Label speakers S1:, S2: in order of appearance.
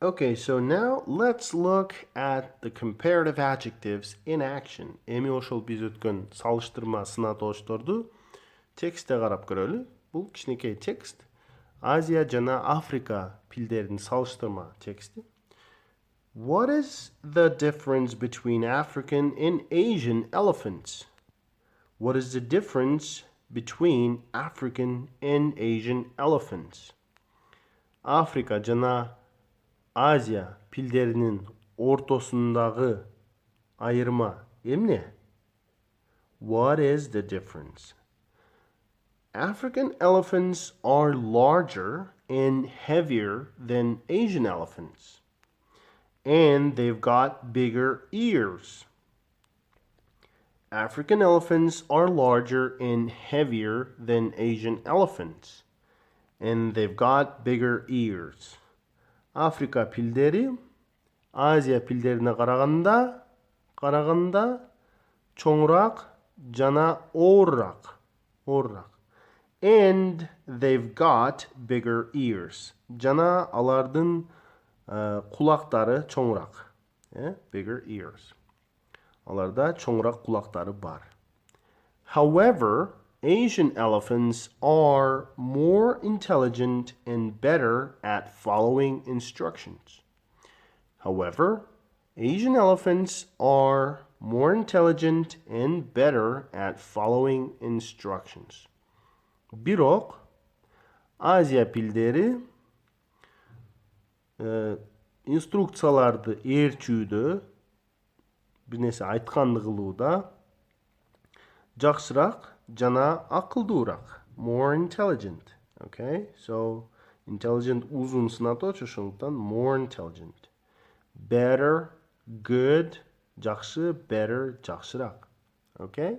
S1: Okay, so now let's look at the comparative adjectives in action. Эми ошол биз өткөн салыштырма сынатоочторду текстте карап көрөлү. Бул кичинекей текст. Азия жана Африка пилдерин салыштырма тексти. What is the difference between African and Asian elephants? What is the difference between African and Asian elephants? Afrika жана Азия пилдеринин ортосундагы айырма эмне? What is the difference? African elephants are larger and heavier than Asian elephants. And they've got bigger ears. African elephants are larger and heavier than Asian elephants. And they've got bigger ears. Afrika pilderi Азия пилдерине караганда чоңураак жана оорураак. And they've got bigger ears. Жана алардын кулактары чоңураак. Bigger ears. Аларда чоңураак кулактары бар. However, Asian elephants are more intelligent and better at following instructions. However, Asian elephants are more intelligent and better at following instructions. Бирок, Азия пилдери инструкцияларды ээрчүүдө, бир нерсе айтканды кылууда жакшыраак жана акылдуураак. More intelligent. Okay? So, intelligent uzun сынатоочу, ошондуктан more intelligent. Better, good, жакшы, better, жакшыраак. Okay?